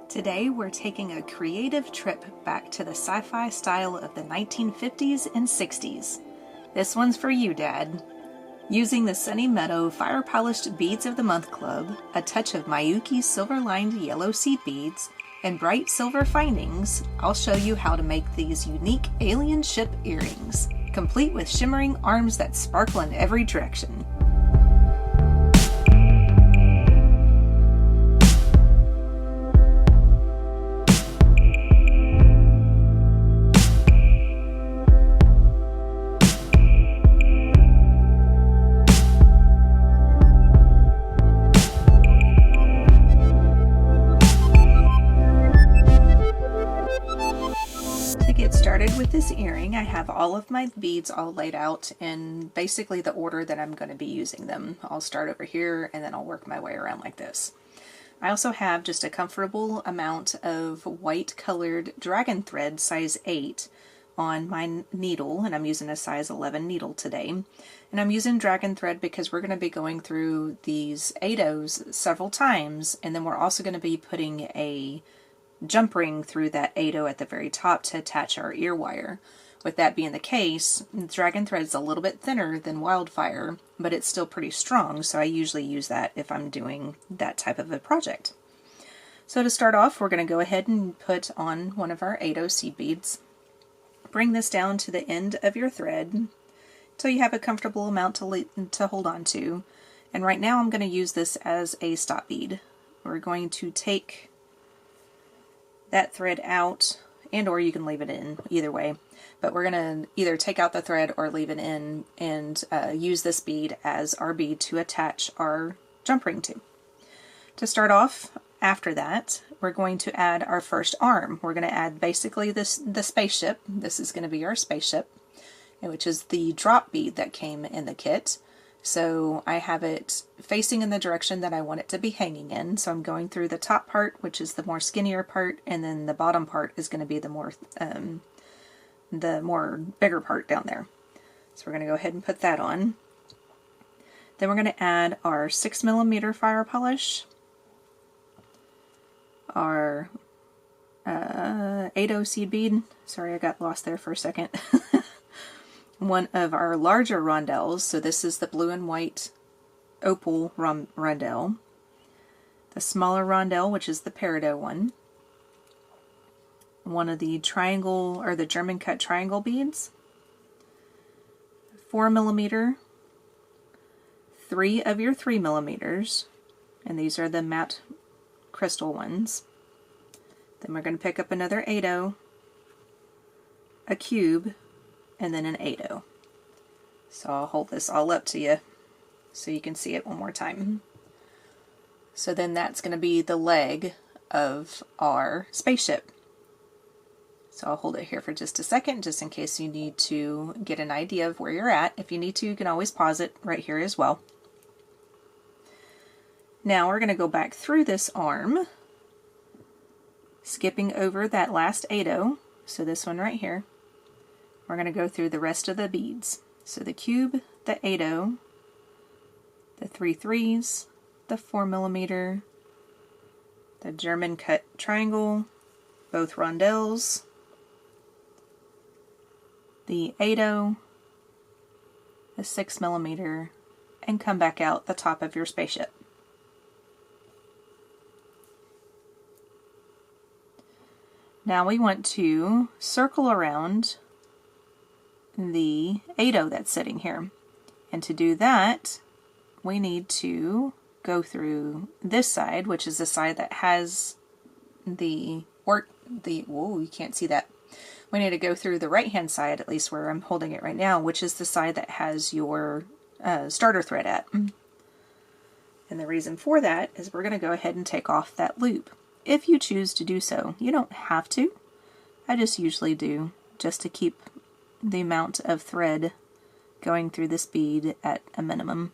Today we're taking a creative trip back to the sci-fi style of the 1950s and 60s. This one's for you, Dad. Using the Sunny Meadow Firepolished Beads of the Month Club, a touch of Miyuki's silver-lined yellow seed beads, and bright silver findings, I'll show you how to make these unique alien ship earrings, complete with shimmering arms that sparkle in every direction. With this earring, I have all of my beads all laid out in basically the order that I'm going to be using them. I'll start over here and then I'll work my way around like this. I also have just a comfortable amount of white colored dragon thread size 8 on my needle, and I'm using a size 11 needle today. And I'm using dragon thread because we're going to be going through these 8-ohs several times, and then we're also going to be putting a jump ring through that 8-oh at the very top to attach our ear wire. With that being the case, dragon thread is a little bit thinner than wildfire, but it's still pretty strong, so I usually use that if I'm doing that type of a project. So to start off, we're going to go ahead and put on one of our 8-oh seed beads. Bring this down to the end of your thread until you have a comfortable amount to hold on to. And right now I'm going to use this as a stop bead. We're going to take that thread out, and or you can leave it in, either way, but we're going to either take out the thread or leave it in and use this bead as our bead to attach our jump ring to. To start off, after that, we're going to add our first arm. We're going to add basically the spaceship. This is going to be our spaceship, which is the drop bead that came in the kit. So I have it facing in the direction that I want it to be hanging in. So I'm going through the top part, which is the more skinnier part, and then the bottom part is going to be the more bigger part down there. So we're going to go ahead and put that on. Then we're going to add our 6mm fire polish, our 8-oh seed bead. Sorry, I got lost there for a second. One of our larger rondelles, so this is the blue and white opal rondelle, the smaller rondelle, which is the peridot one of the triangle or the German cut triangle beads, 4mm, 3 of your 3mm, and these are the matte crystal ones. Then we're going to pick up another 8-oh, a cube, and then an 8-oh. So I'll hold this all up to you so you can see it one more time. So then that's going to be the leg of our spaceship. So I'll hold it here for just a second, just in case you need to get an idea of where you're at. If you need to, you can always pause it right here as well. Now we're going to go back through this arm, skipping over that last 8-oh, so this one right here. We're going to go through the rest of the beads. So the cube, the 8-oh, the 3 3s, the 4mm, the German cut triangle, both rondelles, the 8-oh, the 6mm, and come back out the top of your spaceship. Now we want to circle around the 8-oh that's sitting here, and to do that we need to go through this side, which is the side that has whoa, you can't see that. We need to go through the right hand side, at least where I'm holding it right now, which is the side that has your starter thread at. And the reason for that is we're going to go ahead and take off that loop if you choose to do so. You don't have to. I just usually do, just to keep the amount of thread going through this bead at a minimum.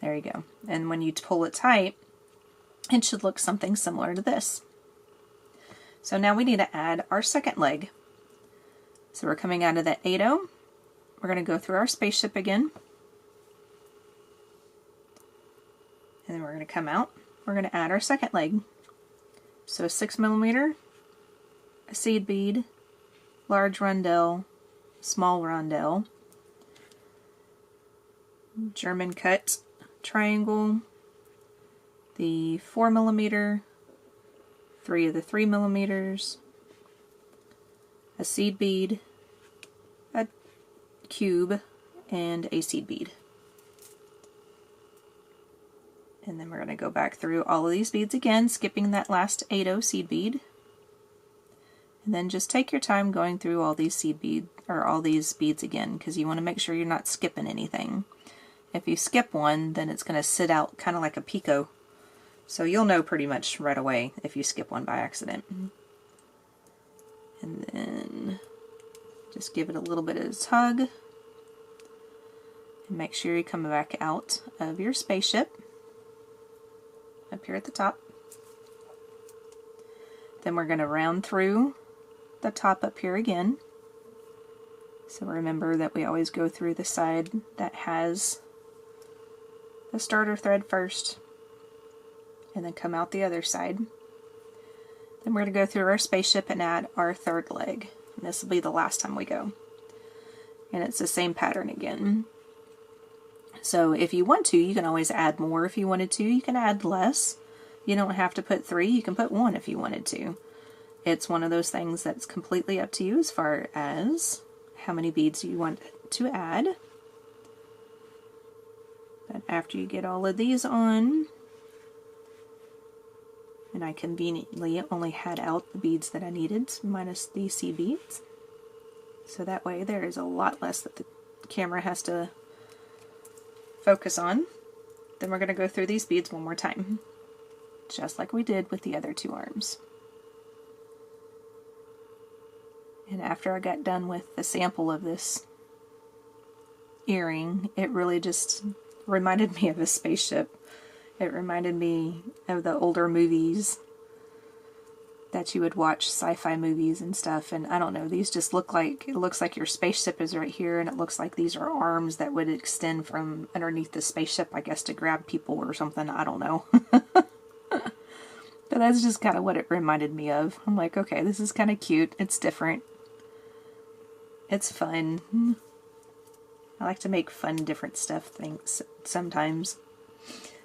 There you go. And when you pull it tight, it should look something similar to this. So now we need to add our second leg. So we're coming out of that 8-oh. We're going to go through our spaceship again. And then we're going to come out. we're going to add our second leg. So 6mm, a seed bead, large rondelle, small rondelle, German cut triangle, the 4mm, 3 of the 3mm, a seed bead, a cube, and a seed bead. And then we're going to go back through all of these beads again, skipping that last 8/0 seed bead. And then just take your time going through all these all these beads again, because you want to make sure you're not skipping anything. If you skip one, then it's going to sit out kind of like a picot. So you'll know pretty much right away if you skip one by accident. And then just give it a little bit of a tug. And make sure you come back out of your spaceship up here at the top. Then we're going to round through the top up here again. So remember that we always go through the side that has the starter thread first, and then come out the other side. Then we're going to go through our spaceship and add our third leg. And this will be the last time we go. And it's the same pattern again. So if you want to, you can always add more if you wanted to. You can add less. You don't have to put 3, you can put 1 if you wanted to. It's one of those things that's completely up to you as far as how many beads you want to add. But after you get all of these on, and I conveniently only had out the beads that I needed, minus the seed beads. So that way there is a lot less that the camera has to focus on. Then we're going to go through these beads one more time, just like we did with the other 2 arms. And after I got done with the sample of this earring, it really just reminded me of a spaceship. It reminded me of the older movies that you would watch, sci-fi movies and stuff, and I don't know, these just look like, it looks like your spaceship is right here, and it looks like these are arms that would extend from underneath the spaceship, I guess, to grab people or something, I don't know. But that's just kind of what it reminded me of. I'm like, okay, this is kind of cute, it's different, it's fun. I like to make fun, different things sometimes.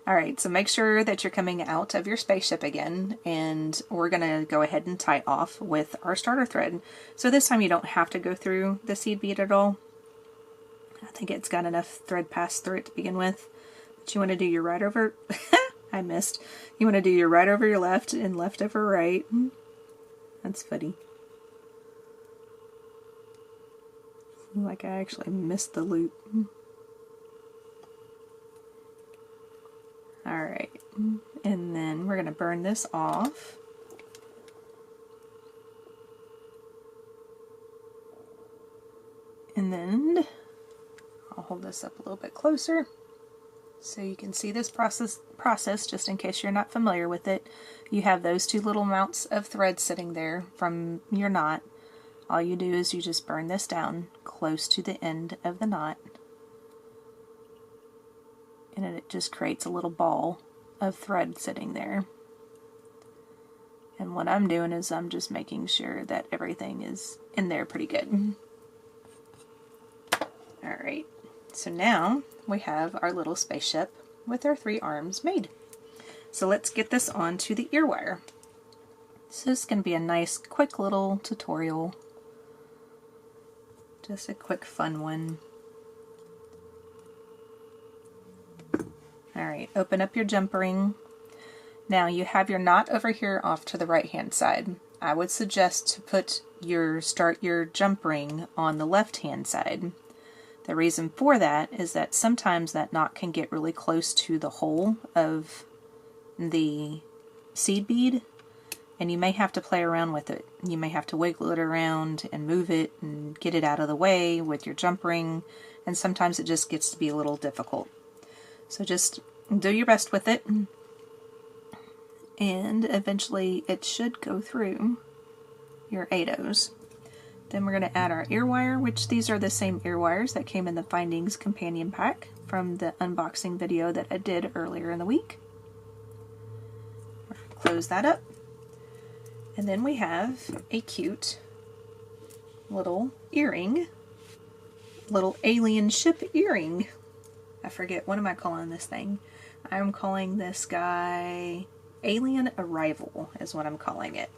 Alright, so make sure that you're coming out of your spaceship again, and we're going to go ahead and tie off with our starter thread. So this time you don't have to go through the seed bead at all. I think it's got enough thread passed through it to begin with. But you want to do your right over... I missed. You want to do your right over your left and left over right. That's funny. Like I actually missed the loop. Alright, and then we're going to burn this off. And then I'll hold this up a little bit closer so you can see this process just in case you're not familiar with it. You have those 2 little mounts of thread sitting there from your knot. All you do is you just burn this down close to the end of the knot, and it just creates a little ball of thread sitting there. And what I'm doing is I'm just making sure that everything is in there pretty good. Alright, so now we have our little spaceship with our 3 arms made. So let's get this onto the ear wire. So this is going to be a nice quick little tutorial. Just a quick fun one. Alright, open up your jump ring. Now you have your knot over here off to the right hand side. I would suggest to start your jump ring on the left hand side. The reason for that is that sometimes that knot can get really close to the hole of the seed bead, and you may have to play around with it. You may have to wiggle it around and move it and get it out of the way with your jump ring, and sometimes it just gets to be a little difficult. So just do your best with it, and eventually it should go through your 8/0s. Then we're going to add our ear wire, which these are the same ear wires that came in the Findings companion pack from the unboxing video that I did earlier in the week. close that up. And then we have a cute little earring, little alien ship earring. I forget, what am I calling this thing? I'm calling this guy Alien Arrival is what I'm calling it.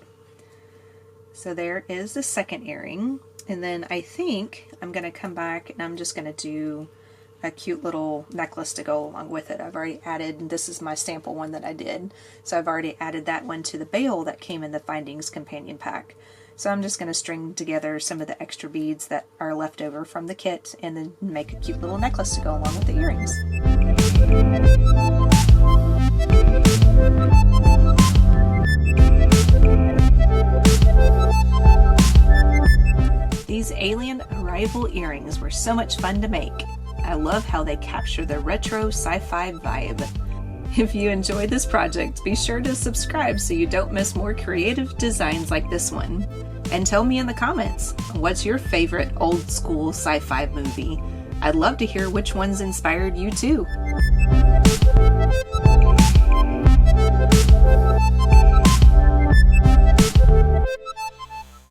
So there is the second earring. And then I think I'm going to come back and I'm just going to do a cute little necklace to go along with it. I've already added, this is my sample one that I did, so I've already added that one to the bail that came in the Findings companion pack. So I'm just going to string together some of the extra beads that are left over from the kit and then make a cute little necklace to go along with the earrings. These Alien Arrival earrings were so much fun to make. I love how they capture the retro sci-fi vibe. If you enjoyed this project, be sure to subscribe so you don't miss more creative designs like this one. And tell me in the comments, what's your favorite old school sci-fi movie? I'd love to hear which ones inspired you too.